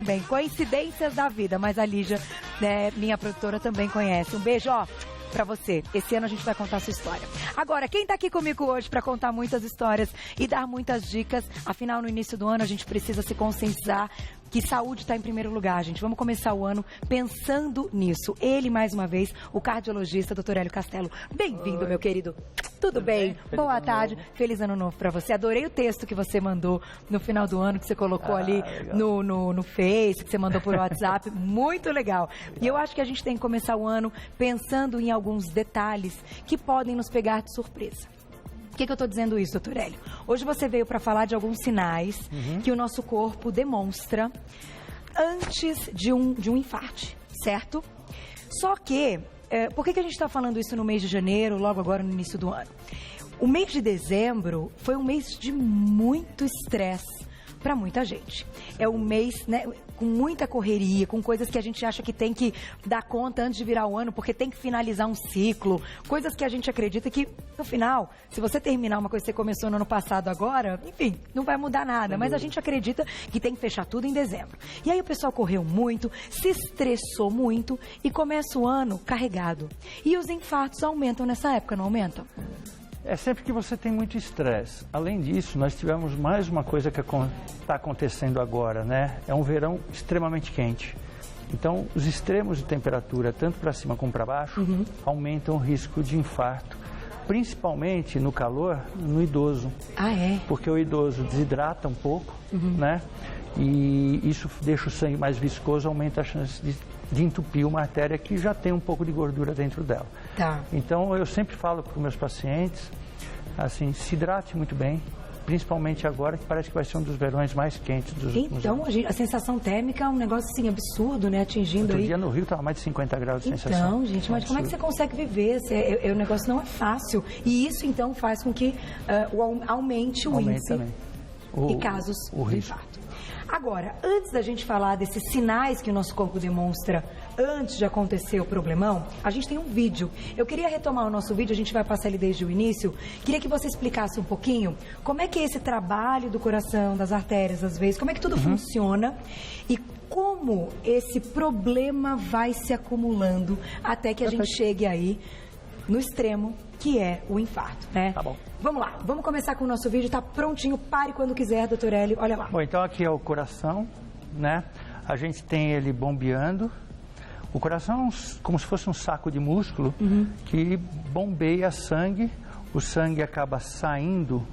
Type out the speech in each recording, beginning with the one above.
Bem, coincidências da vida, mas a Lígia, né, minha produtora, também conhece. Um beijo, ó, pra você. Esse ano a gente vai contar a sua história. Agora, quem tá aqui comigo hoje pra contar muitas histórias e dar muitas dicas, afinal, no início do ano a gente precisa se conscientizar que saúde está em primeiro lugar, gente. Vamos começar o ano pensando nisso. Ele, mais uma vez, o cardiologista, Dr. Hélio Castelo. Bem-vindo, meu querido. Tudo bem? Boa tarde. Feliz ano novo para você. Adorei o texto que você mandou no final do ano, que você colocou ali no Face, que você mandou por WhatsApp. Muito legal. E eu acho que a gente tem que começar o ano pensando em alguns detalhes que podem nos pegar de surpresa. Por que eu estou dizendo isso, doutor Hélio? Hoje você veio para falar de alguns sinais que o nosso corpo demonstra antes de um infarte, certo? Só que, por que a gente está falando isso no mês de janeiro, logo agora no início do ano? O mês de dezembro foi um mês de muito estresse para muita gente. É um mês, né, com muita correria, com coisas que a gente acha que tem que dar conta antes de virar o ano, porque tem que finalizar um ciclo, coisas que a gente acredita que, no final, se você terminar uma coisa que você começou no ano passado agora, enfim, não vai mudar nada, mas a gente acredita que tem que fechar tudo em dezembro. E aí o pessoal correu muito, se estressou muito e começa o ano carregado. E os infartos aumentam nessa época, não aumentam? É sempre que você tem muito estresse. Além disso, nós tivemos mais uma coisa que está acontecendo agora, né? É um verão extremamente quente. Então, os extremos de temperatura, tanto para cima como para baixo, aumentam o risco de infarto. Principalmente no calor, no idoso. Ah, é? Porque o idoso desidrata um pouco, né? E isso deixa o sangue mais viscoso, aumenta a chance de entupir uma artéria que já tem um pouco de gordura dentro dela. Tá. Então, eu sempre falo para os meus pacientes, assim, se hidrate muito bem, principalmente agora, que parece que vai ser um dos verões mais quentes dos últimos anos. Então, a sensação térmica é um negócio, assim, absurdo, né? Atingindo Outro aí... dia no Rio estava mais de 50 graus de sensação. Então, gente, mas como é que você consegue viver? O negócio não é fácil. E isso, então, faz com que aumente o índice também. e casos de infarto. Agora, antes da gente falar desses sinais que o nosso corpo demonstra antes de acontecer o problemão, a gente tem um vídeo. Eu queria retomar o nosso vídeo, a gente vai passar ele desde o início. Queria que você explicasse um pouquinho como é que é esse trabalho do coração, das artérias, às vezes, como é que tudo funciona e como esse problema vai se acumulando até que a gente chegue aí no extremo, que é o infarto, né? Tá bom. Vamos lá, vamos começar com o nosso vídeo, tá prontinho, pare quando quiser, doutor Hélio, olha lá. Bom, então aqui é o coração, né? A gente tem ele bombeando. O coração é como se fosse um saco de músculo que bombeia sangue, o sangue acaba saindo.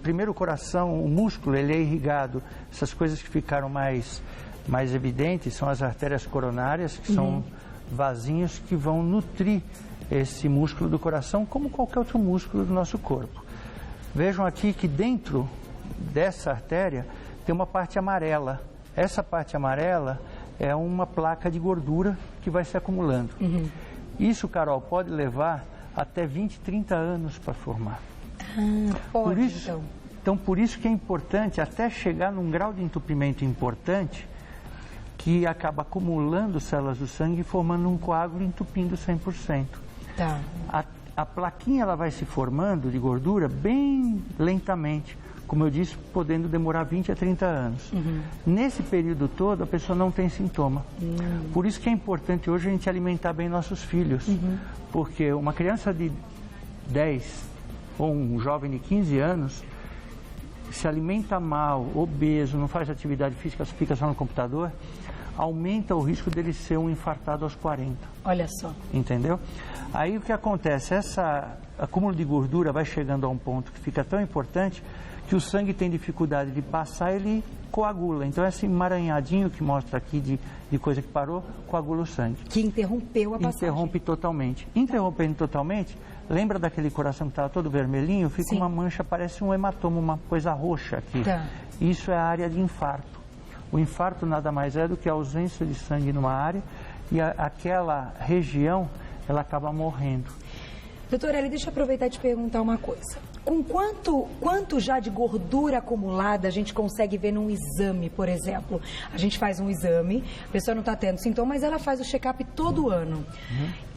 Primeiro o coração, o músculo, ele é irrigado. Essas coisas que ficaram mais evidentes são as artérias coronárias, que são vasinhos que vão nutrir esse músculo do coração, como qualquer outro músculo do nosso corpo. Vejam aqui que dentro dessa artéria tem uma parte amarela. Essa parte amarela é uma placa de gordura que vai se acumulando. Isso, Carol, pode levar até 20, 30 anos para formar. Pode, então, por isso que é importante, até chegar num grau de entupimento importante, que acaba acumulando células do sangue e formando um coágulo entupindo 100%. Tá. A plaquinha ela vai se formando de gordura bem lentamente, como eu disse, podendo demorar 20 a 30 anos. Nesse período todo, a pessoa não tem sintoma. Por isso que é importante hoje a gente alimentar bem nossos filhos, porque uma criança de 10 ou um jovem de 15 anos se alimenta mal, obeso, não faz atividade física, fica só no computador, aumenta o risco dele ser um infartado aos 40. Olha só. Entendeu? Aí o que acontece? Esse acúmulo de gordura vai chegando a um ponto que fica tão importante que o sangue tem dificuldade de passar, ele coagula. Então esse emaranhadinho que mostra aqui de coisa que parou, coagula o sangue. Que interrompeu a passagem. Interrompe totalmente. Interrompendo totalmente, lembra daquele coração que estava todo vermelhinho? Fica uma mancha, parece um hematoma, uma coisa roxa aqui. Tá. Isso é a área de infarto. O infarto nada mais é do que a ausência de sangue numa área e aquela região, ela acaba morrendo. Doutor Hélio, deixa eu aproveitar e te perguntar uma coisa. Com quanto já de gordura acumulada a gente consegue ver num exame, por exemplo? A gente faz um exame, a pessoa não está tendo sintoma, mas ela faz o check-up todo ano.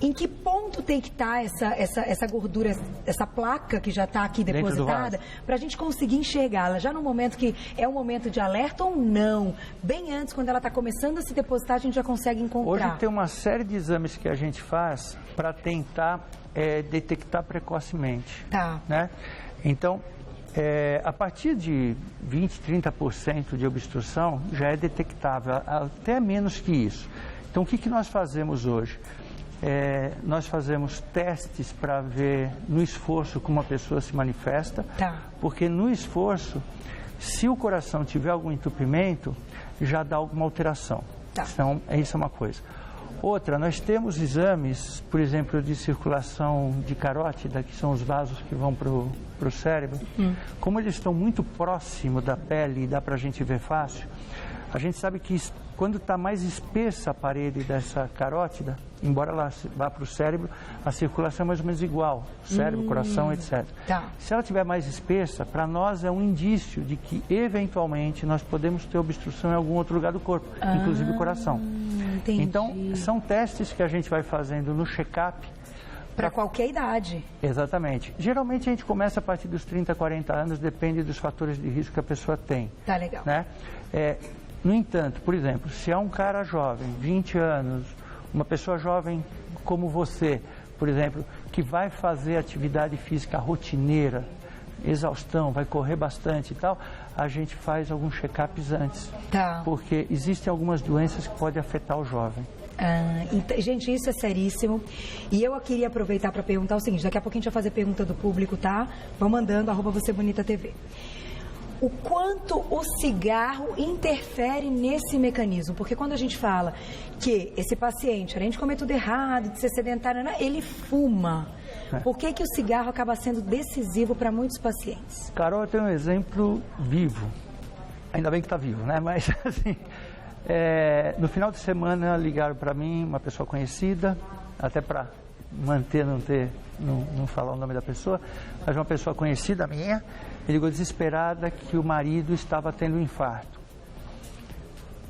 Em que ponto tem que estar essa gordura, essa placa que já está aqui depositada, para a gente conseguir enxergá-la? Já no momento que é um momento de alerta ou não? Bem antes, quando ela está começando a se depositar, a gente já consegue encontrar. Hoje tem uma série de exames que a gente faz para tentar detectar precocemente. Tá. Né? Então, a partir de 20%, 30% de obstrução já é detectável, até menos que isso. Então, o que nós fazemos hoje? Nós fazemos testes para ver no esforço como a pessoa se manifesta, porque no esforço, se o coração tiver algum entupimento, já dá alguma alteração. Então, isso é uma coisa. Outra, nós temos exames, por exemplo, de circulação de carótida, que são os vasos que vão para o cérebro. Como eles estão muito próximos da pele e dá para a gente ver fácil, a gente sabe que quando está mais espessa a parede dessa carótida, embora ela vá para o cérebro, a circulação é mais ou menos igual, cérebro, coração, etc. Se ela estiver mais espessa, para nós é um indício de que, eventualmente, nós podemos ter obstrução em algum outro lugar do corpo, inclusive o coração. Entendi. Então, são testes que a gente vai fazendo no check-up. Para qualquer idade. Exatamente. Geralmente a gente começa a partir dos 30, 40 anos, depende dos fatores de risco que a pessoa tem. Tá legal. Né? No entanto, por exemplo, se é um cara jovem, 20 anos, uma pessoa jovem como você, por exemplo, que vai fazer atividade física rotineira, exaustão, vai correr bastante e tal, a gente faz alguns check-ups antes. Porque existem algumas doenças que podem afetar o jovem. Gente, isso é seríssimo. E eu queria aproveitar para perguntar o seguinte, daqui a pouco a gente vai fazer pergunta do público, tá? Vão mandando, @VocêBonitaTV. O quanto o cigarro interfere nesse mecanismo? Porque quando a gente fala que esse paciente, além de comer tudo errado, de ser sedentário, ele fuma. Por que o cigarro acaba sendo decisivo para muitos pacientes? Carol, eu tenho um exemplo vivo. Ainda bem que está vivo, né? Mas, assim, no final de semana ligaram para mim, uma pessoa conhecida, até para manter, não falar o nome da pessoa, mas uma pessoa conhecida minha, me ligou desesperada que o marido estava tendo um infarto.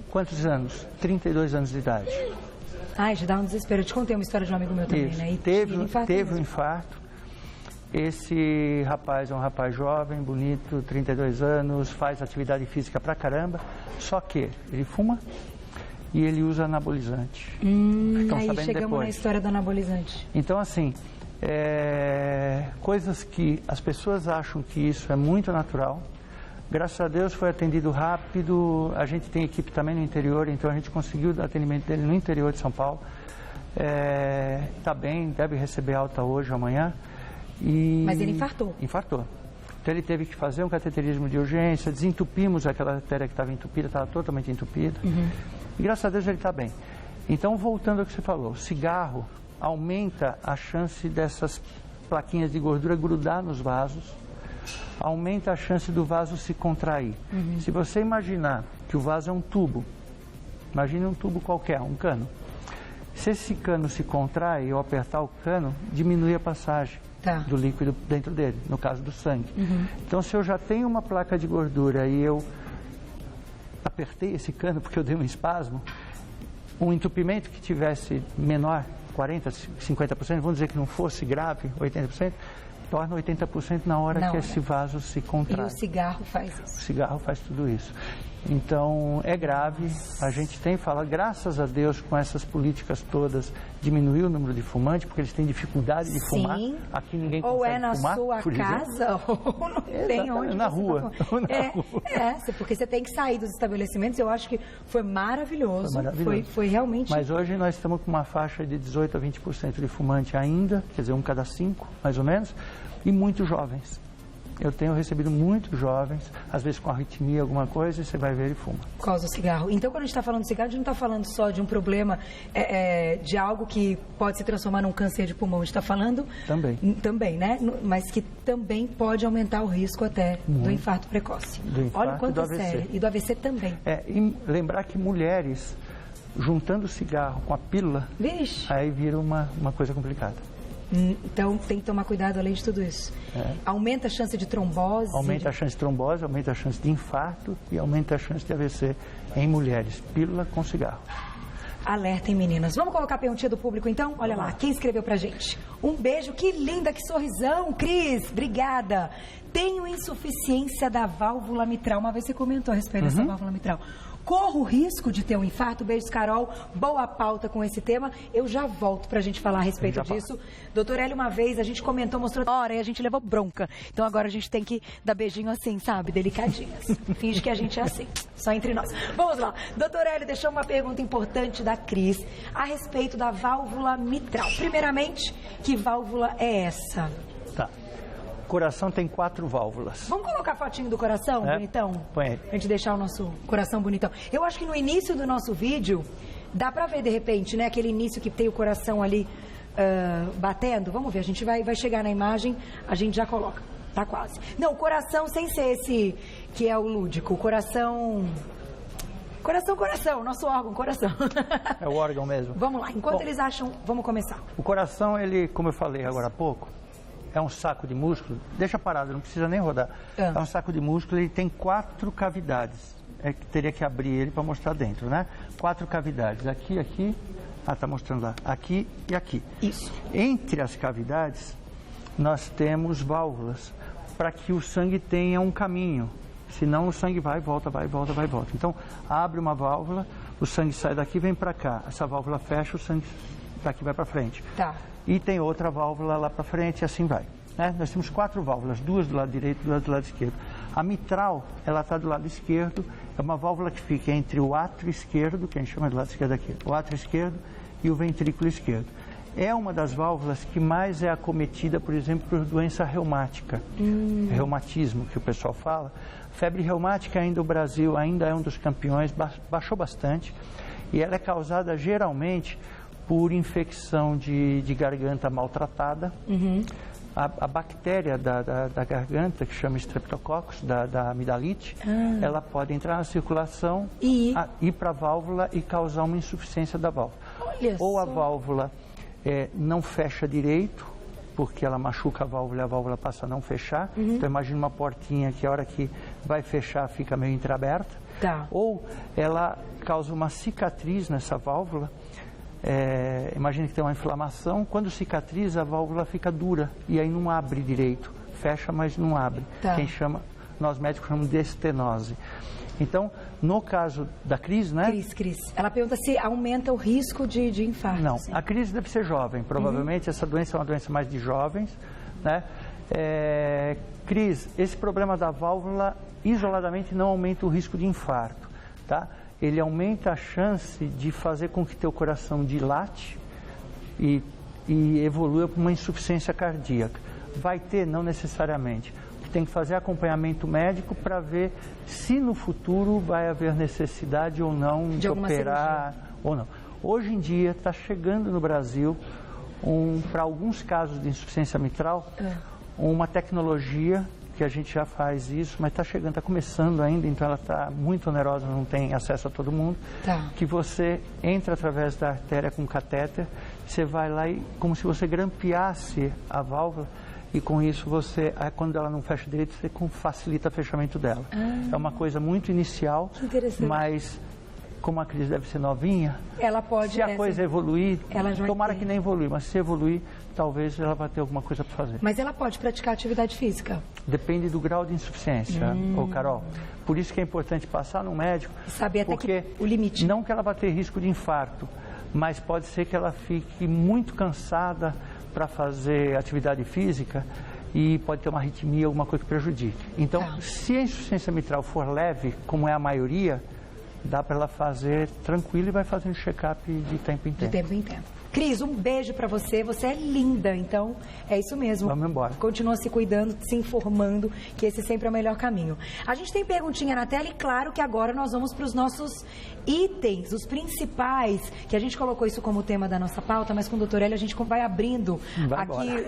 Quantos anos? 32 anos de idade. Já dá um desespero. Eu te contei uma história de um amigo meu também, né? E teve um infarto. Esse rapaz é um rapaz jovem, bonito, 32 anos, faz atividade física pra caramba, só que ele fuma e ele usa anabolizante. Aí chegamos na história do anabolizante. Então, assim, coisas que as pessoas acham que isso é muito natural. Graças a Deus foi atendido rápido, a gente tem equipe também no interior, então a gente conseguiu o atendimento dele no interior de São Paulo. Está bem, deve receber alta hoje ou amanhã. Mas ele infartou? Infartou. Então ele teve que fazer um cateterismo de urgência, desentupimos aquela artéria que estava entupida, estava totalmente entupida. E graças a Deus ele está bem. Então, voltando ao que você falou, o cigarro aumenta a chance dessas plaquinhas de gordura grudar nos vasos, aumenta a chance do vaso se contrair. Se você imaginar que o vaso é um tubo, imagine um tubo qualquer, um cano. Se esse cano se contrai, eu apertar o cano, diminui a passagem do líquido dentro dele, no caso do sangue. Então, se eu já tenho uma placa de gordura e eu apertei esse cano porque eu dei um espasmo, um entupimento que tivesse menor, 40%, 50%, vamos dizer que não fosse grave, 80%, torna 80% na hora que esse vaso se contrai. E o cigarro faz isso? O cigarro faz tudo isso. Então, é grave, a gente tem falado, graças a Deus, com essas políticas todas, diminuiu o número de fumantes, porque eles têm dificuldade de fumar. Aqui ninguém consegue fumar. Ou na fumar, sua casa, ou não tem onde na rua. Porque você tem que sair dos estabelecimentos. Eu acho que foi maravilhoso. Foi realmente... Mas hoje nós estamos com uma faixa de 18% a 20% de fumante ainda, quer dizer, 1 cada 5, mais ou menos, e muitos jovens. Eu tenho recebido muitos jovens, às vezes com arritmia, alguma coisa, e você vai ver ele fuma. Por causa do cigarro. Então, quando a gente está falando de cigarro, a gente não está falando só de um problema, de algo que pode se transformar num câncer de pulmão. A gente está falando... Também, né? Mas que também pode aumentar o risco até do infarto precoce. Olha o quanto é sério. E do AVC também. E lembrar que mulheres, juntando o cigarro com a pílula, aí vira uma coisa complicada. Então tem que tomar cuidado além de tudo isso. Aumenta a chance de trombose? Aumenta a chance de trombose, aumenta a chance de infarto e aumenta a chance de AVC em mulheres. Pílula com cigarro. Alertem, meninas. Vamos colocar a perguntinha do público, então? Olha lá, quem escreveu pra gente? Um beijo, que linda, que sorrisão, Cris. Obrigada. Tenho insuficiência da válvula mitral. Uma vez você comentou a respeito dessa válvula mitral. Corro risco de ter um infarto? Beijos, Carol. Boa pauta com esse tema. Eu já volto pra gente falar a respeito disso. Doutor Hélio, uma vez a gente comentou, mostrou hora e a gente levou bronca. Então agora a gente tem que dar beijinho assim, sabe? Delicadinhas. Finge que a gente é assim. Só entre nós. Vamos lá. Doutor Hélio deixou uma pergunta importante da Cris a respeito da válvula mitral. Primeiramente, que válvula é essa? Tá. O coração tem 4 válvulas. Vamos colocar a fotinho do coração, bonitão? Põe aí. Pra gente deixar o nosso coração bonitão. Eu acho que no início do nosso vídeo, dá pra ver de repente, né? Aquele início que tem o coração ali batendo. Vamos ver, a gente vai chegar na imagem, a gente já coloca. Tá quase. Não, o coração sem ser esse que é o lúdico. O coração... Coração, nosso órgão, coração. É o órgão mesmo. Vamos lá, enquanto eles acham, vamos começar. O coração, ele, como eu falei agora há pouco, é um saco de músculo, deixa parado, não precisa nem rodar. É um saco de músculo, ele tem 4 cavidades. É que teria que abrir ele para mostrar dentro, né? 4 cavidades, aqui, tá mostrando lá, aqui e aqui. Isso. Entre as cavidades, nós temos válvulas, para que o sangue tenha um caminho. Senão o sangue vai e volta, vai e volta, vai e volta. Então, abre uma válvula, o sangue sai daqui e vem para cá. Essa válvula fecha, o sangue daqui vai para frente. Tá. E tem outra válvula lá para frente e assim vai. Né? Nós temos 4 válvulas, 2 do lado direito e 2 do lado esquerdo. A mitral, ela está do lado esquerdo, é uma válvula que fica entre o átrio esquerdo, que a gente chama do lado esquerdo aqui, o átrio esquerdo e o ventrículo esquerdo. É uma das válvulas que mais é acometida, por exemplo, por doença reumática, reumatismo, que o pessoal fala. Febre reumática ainda o Brasil ainda é um dos campeões, baixou bastante, e ela é causada geralmente por infecção de garganta maltratada. A bactéria da garganta, que chama Streptococcus, da amidalite, ela pode entrar na circulação, ir para a válvula e causar uma insuficiência da válvula. Ou a válvula não fecha direito, porque ela machuca a válvula e a válvula passa a não fechar. Então imagina uma portinha que a hora que vai fechar fica meio entreaberta. Tá. Ou ela causa uma cicatriz nessa válvula. Imagina que tem uma inflamação, quando cicatriza a válvula fica dura e aí não abre direito, fecha mas não abre. Tá. Nós médicos chamamos de estenose. Então, no caso da Cris, né? Cris, ela pergunta se aumenta o risco de infarto. Não, assim. a Cris deve ser jovem, provavelmente essa doença é uma doença mais de jovens, né? Cris, esse problema da válvula isoladamente não aumenta o risco de infarto, tá? Ele aumenta a chance de fazer com que teu coração dilate e evolua para uma insuficiência cardíaca. Vai ter, não necessariamente. Tem que fazer acompanhamento médico para ver se no futuro vai haver necessidade ou não de operar ou não. Hoje em dia está chegando no Brasil, para alguns casos de insuficiência mitral, uma tecnologia que a gente já faz isso, mas está chegando, está começando ainda, então ela está muito onerosa, não tem acesso a todo mundo, que você entra através da artéria com catéter, você vai lá e como se você grampeasse a válvula, e com isso você, quando ela não fecha direito, você facilita o fechamento dela. É uma coisa muito inicial, mas como a Cris deve ser novinha, ela pode, se a coisa evoluir, tomara que nem evolui, mas se evoluir, talvez ela vá ter alguma coisa para fazer. Mas ela pode praticar atividade física? Depende do grau de insuficiência, Carol. Por isso que é importante passar no médico, saber até que o limite. Não que ela vá ter risco de infarto, mas pode ser que ela fique muito cansada para fazer atividade física e pode ter uma arritmia, alguma coisa que prejudique. Então, se a insuficiência mitral for leve, como é a maioria, dá para ela fazer tranquilo e vai fazendo check-up de tempo em tempo. De tempo em tempo. Cris, um beijo para você. Você é linda, então é isso mesmo. Vamos embora. Continua se cuidando, se informando, que esse sempre é o melhor caminho. A gente tem perguntinha na tela e claro que agora nós vamos para os nossos itens, os principais, que a gente colocou isso como tema da nossa pauta, mas com o doutor Hélio a gente vai abrindo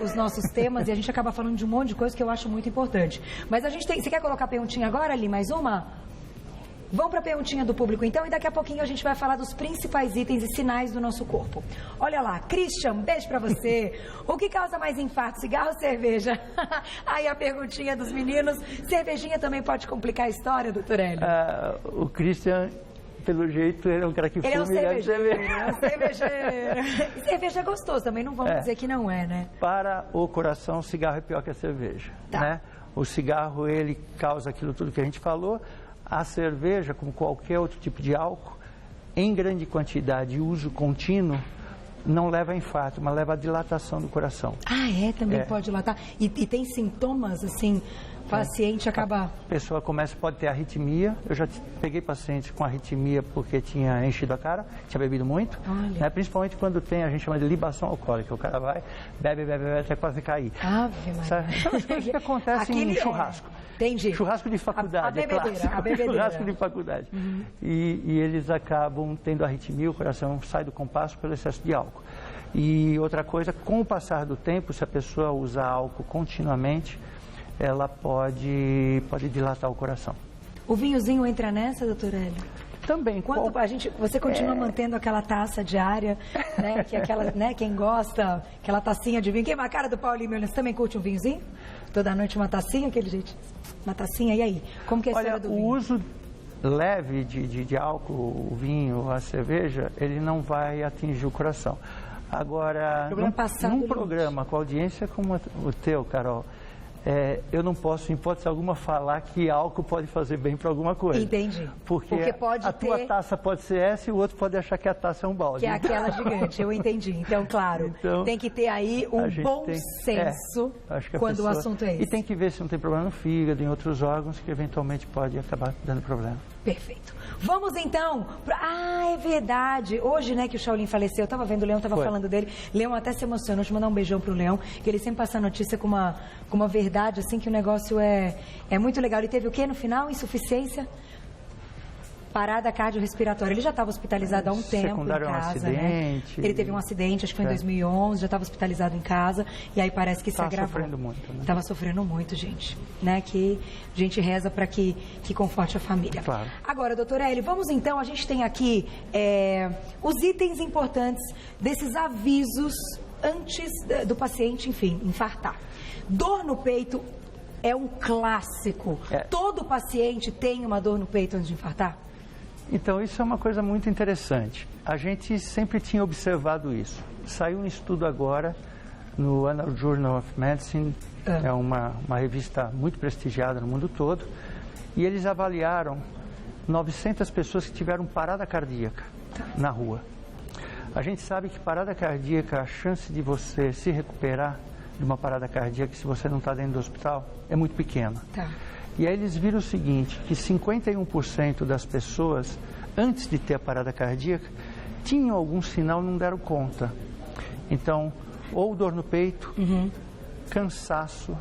os nossos temas e a gente acaba falando de um monte de coisa que eu acho muito importante. Mas a gente tem... Você quer colocar a perguntinha agora, ali, mais uma? Vamos para a perguntinha do público, então, e daqui a pouquinho a gente vai falar dos principais itens e sinais do nosso corpo. Olha lá, Christian, beijo para você. O que causa mais infarto, cigarro ou cerveja? Aí a perguntinha dos meninos. Cervejinha também pode complicar a história, doutor Hélio? O Christian, pelo jeito, ele é um cara que fuma. Ele é um cervejeiro. E cerveja é gostoso também, não vamos dizer que não é, né? Para o coração, cigarro é pior que a cerveja, tá, né? O cigarro, ele causa aquilo tudo que a gente falou. A cerveja, como qualquer outro tipo de álcool, em grande quantidade e uso contínuo, não leva a infarto, mas leva a dilatação do coração. Ah, também pode dilatar. E tem sintomas, assim, o paciente acaba... A pessoa pode ter arritmia. Eu já peguei pacientes com arritmia porque tinha enchido a cara, tinha bebido muito. Né? Principalmente quando tem, a gente chama de libação alcoólica. O cara vai, bebe até quase cair. Ave Maria. São as coisas que acontecem em churrasco. Entendi. Churrasco de faculdade, a bebedeira. Churrasco de faculdade. E eles acabam tendo arritmia, o coração sai do compasso pelo excesso de álcool. E outra coisa, com o passar do tempo, se a pessoa usar álcool continuamente, ela pode dilatar o coração. O vinhozinho entra nessa, doutor Hélio? Também. Você continua mantendo aquela taça diária, né? Que aquela, né? Quem gosta, aquela tacinha de vinho. Quem vai a cara do Paulinho Milhões também curte um vinhozinho? Toda noite uma tacinha, aquele jeito. Uma tacinha, e aí? Como que é a história do vinho? O uso leve de álcool, o vinho, a cerveja, ele não vai atingir o coração. Agora, num programa com audiência como o teu, Carol, eu não posso, em hipótese alguma, falar que álcool pode fazer bem para alguma coisa. Entendi. Porque pode tua taça pode ser essa e o outro pode achar que a taça é um balde. Que é aquela gigante, eu entendi. Então, claro, tem que ter aí um bom senso quando o assunto é esse. E tem que ver se não tem problema no fígado, em outros órgãos, que eventualmente pode acabar dando problema. Perfeito. Vamos então é verdade. Hoje, né, que o Shaolin faleceu, eu estava vendo o Leão, estava falando dele. Leão até se emocionou. Deixa eu mandar um beijão pro Leão, que ele sempre passa a notícia com uma verdade, assim, que o negócio é muito legal. Ele teve o quê no final? Insuficiência? Parada cardiorrespiratória. Ele já estava hospitalizado há um tempo em casa, um acidente. Né? Ele teve um acidente, acho que foi em 2011, já estava hospitalizado em casa, e aí parece que se agravou. Estava sofrendo muito, né? Estava sofrendo muito, gente. Né? Que a gente reza para que conforte a família. Claro. Agora, doutor Hélio, vamos então, a gente tem aqui os itens importantes desses avisos antes do paciente, enfim, infartar. Dor no peito é um clássico. Todo paciente tem uma dor no peito antes de infartar? Então, isso é uma coisa muito interessante. A gente sempre tinha observado isso. Saiu um estudo agora no Annal Journal of Medicine, é uma revista muito prestigiada no mundo todo, e eles avaliaram 900 pessoas que tiveram parada cardíaca na rua. A gente sabe que parada cardíaca, a chance de você se recuperar de uma parada cardíaca, se você não está dentro do hospital, é muito pequena. E aí eles viram o seguinte, que 51% das pessoas, antes de ter a parada cardíaca, tinham algum sinal e não deram conta. Então, ou dor no peito, cansaço,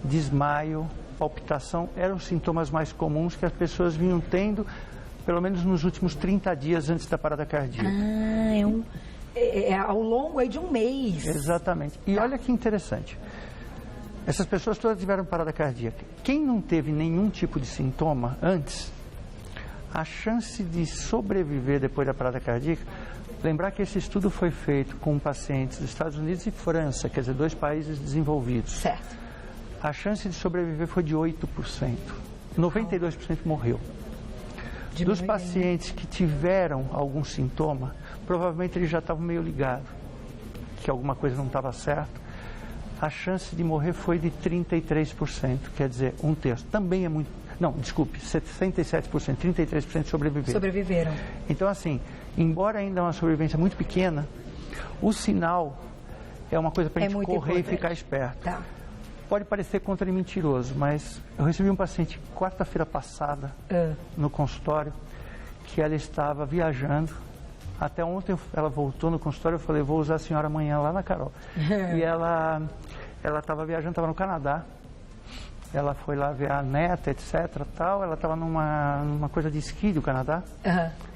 desmaio, palpitação, eram os sintomas mais comuns que as pessoas vinham tendo, pelo menos nos últimos 30 dias antes da parada cardíaca. Ao longo aí de um mês. Exatamente. E olha que interessante. Essas pessoas todas tiveram parada cardíaca. Quem não teve nenhum tipo de sintoma antes, a chance de sobreviver depois da parada cardíaca, lembrar que esse estudo foi feito com pacientes dos Estados Unidos e França, quer dizer, 2 países desenvolvidos. Certo. A chance de sobreviver foi de 8%. 92% morreu. Dos pacientes que tiveram algum sintoma, provavelmente eles já estavam meio ligados, que alguma coisa não estava certa. A chance de morrer foi de 33%, quer dizer, 1/3. Também é muito... Não, desculpe, 67%, 33% sobreviveram. Então, assim, embora ainda uma sobrevivência muito pequena, o sinal é uma coisa para a gente correr e ficar esperto. Pode parecer contra mentiroso, mas eu recebi um paciente quarta-feira passada no consultório, que ela estava viajando. Até ontem ela voltou no consultório, eu falei, vou usar a senhora amanhã lá na Carol. E ela estava viajando, estava no Canadá. Ela foi lá ver a neta, etc. Tal. Ela estava numa coisa de esqui do Canadá.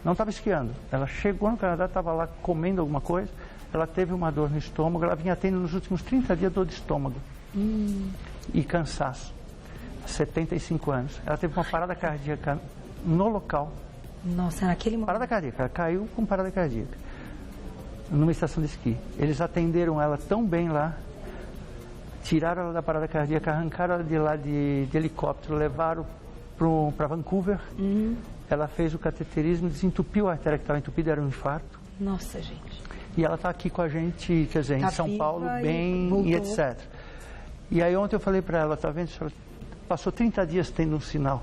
Não estava esquiando. Ela chegou no Canadá, estava lá comendo alguma coisa. Ela teve uma dor no estômago. Ela vinha tendo nos últimos 30 dias dor de estômago. E cansaço. 75 anos. Ela teve uma parada cardíaca no local. Nossa, naquele momento. Parada cardíaca, ela caiu com parada cardíaca, numa estação de esqui. Eles atenderam ela tão bem lá, tiraram ela da parada cardíaca, arrancaram ela de lá de helicóptero, levaram para Vancouver. Ela fez o cateterismo, desentupiu a artéria que estava entupida, era um infarto. Nossa, gente. E ela está aqui com a gente, quer dizer, em São Paulo, bem e etc. E aí ontem eu falei para ela, tá vendo, senhora, passou 30 dias tendo um sinal.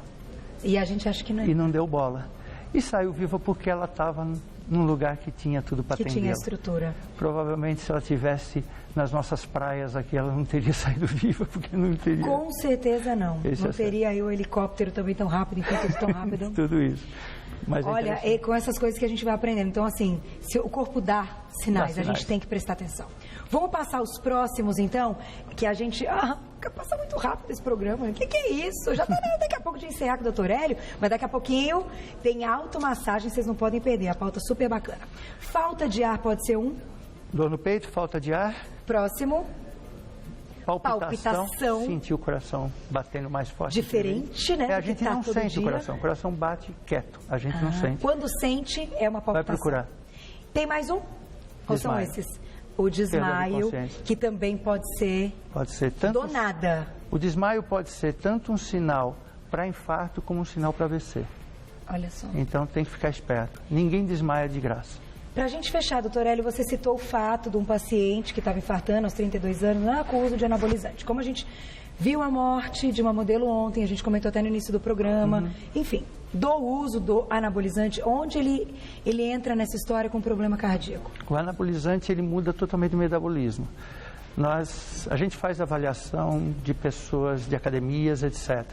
E a gente acha que não é. E não deu bola. E saiu viva porque ela estava num lugar que tinha tudo para atender. Que tinha estrutura. Provavelmente, se ela tivesse nas nossas praias aqui, ela não teria saído viva, porque não teria. Com certeza não. Esse não é teria aí o helicóptero também tão rápido, enquanto tudo tão rápido. Tudo isso. Mas olha, e com essas coisas que a gente vai aprendendo. Então, assim, se o corpo dá sinais, a gente tem que prestar atenção. Vamos passar os próximos, então, que a gente... passa muito rápido esse programa. O que é isso? Já está daqui a pouco de encerrar com o Dr. Hélio, mas daqui a pouquinho tem automassagem, vocês não podem perder. A pauta super bacana. Falta de ar pode ser um? Dor no peito, falta de ar. Próximo. Palpitação. Sentir o coração batendo mais forte. Diferente, né? A gente não sente o coração. O coração bate quieto. A gente não sente. Quando sente, é uma palpitação. Vai procurar. Tem mais um? Ou são esses? O desmaio, que também pode ser... Pode ser tanto... Do nada. O desmaio pode ser tanto um sinal para infarto como um sinal para AVC. Olha só. Então tem que ficar esperto. Ninguém desmaia de graça. Para a gente fechar, doutor Hélio, você citou o fato de um paciente que estava infartando aos 32 anos com uso de anabolizante. Como a gente viu a morte de uma modelo ontem, a gente comentou até no início do programa, enfim, do uso do anabolizante, onde ele entra nessa história com problema cardíaco? O anabolizante, ele muda totalmente o metabolismo. A gente faz avaliação de pessoas, de academias, etc.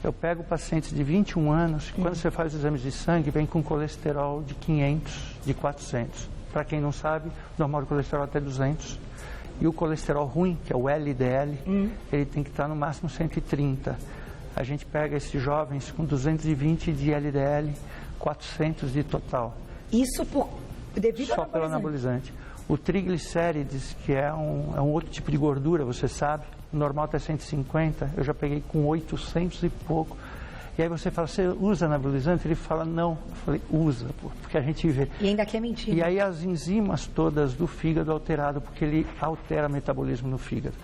Eu pego pacientes de 21 anos, que quando você faz os exames de sangue, vem com colesterol de 500, de 400. Para quem não sabe, o normal do colesterol é até 200. E o colesterol ruim, que é o LDL, ele tem que estar no máximo 130. A gente pega esses jovens com 220 de LDL, 400 de total. Isso devido só pelo anabolizante. O triglicérides, que é um outro tipo de gordura, você sabe, o normal está 150, eu já peguei com 800 e pouco. E aí você fala, você usa anabolizante? Ele fala, não. Eu falei, usa, porque a gente vê. E ainda que é mentira. E aí as enzimas todas do fígado alterado, porque ele altera o metabolismo no fígado.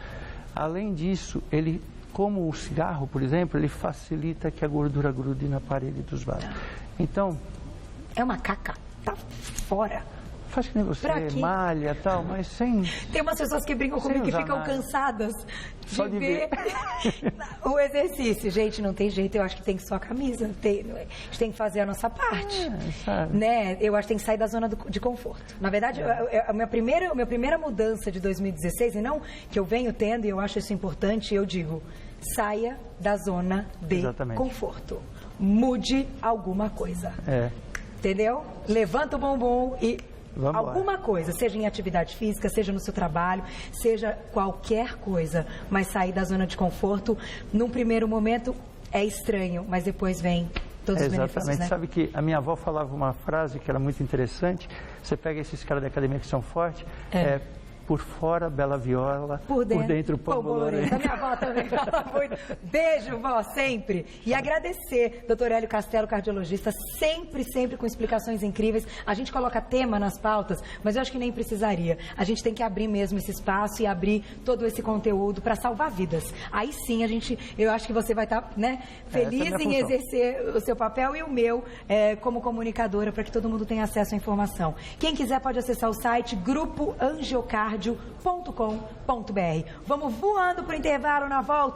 Além disso, ele, como o cigarro, por exemplo, ele facilita que a gordura grude na parede dos vasos. Então... É uma caca, tá fora. Faz que nem você, malha e tal, mas sem... Tem umas pessoas que brincam comigo que ficam cansadas de ver o exercício. Gente, não tem jeito, eu acho que tem que só a camisa. A gente tem que fazer a nossa parte. Né? Eu acho que tem que sair da zona de conforto. Na verdade, a minha primeira mudança de 2016, e não que eu venho tendo, e eu acho isso importante, eu digo, saia da zona de conforto. Mude alguma coisa. Entendeu? Levanta o bumbum e... alguma coisa, seja em atividade física, seja no seu trabalho, seja qualquer coisa, mas sair da zona de conforto, num primeiro momento é estranho, mas depois vem todos os benefícios, exatamente, né? Sabe que a minha avó falava uma frase que era muito interessante, você pega esses caras da academia que são fortes, por fora, bela viola, por dentro pão bolorento. A minha avó também fala muito. Beijo, vó, sempre. E agradecer, Dr. Hélio Castelo, cardiologista, sempre com explicações incríveis. A gente coloca tema nas pautas, mas eu acho que nem precisaria. A gente tem que abrir mesmo esse espaço e abrir todo esse conteúdo para salvar vidas. Aí sim, eu acho que você vai estar, né, feliz em exercer o seu papel e o meu como comunicadora, para que todo mundo tenha acesso à informação. Quem quiser pode acessar o site grupoangiocardio.com.br. Vamos voando para o intervalo, na volta.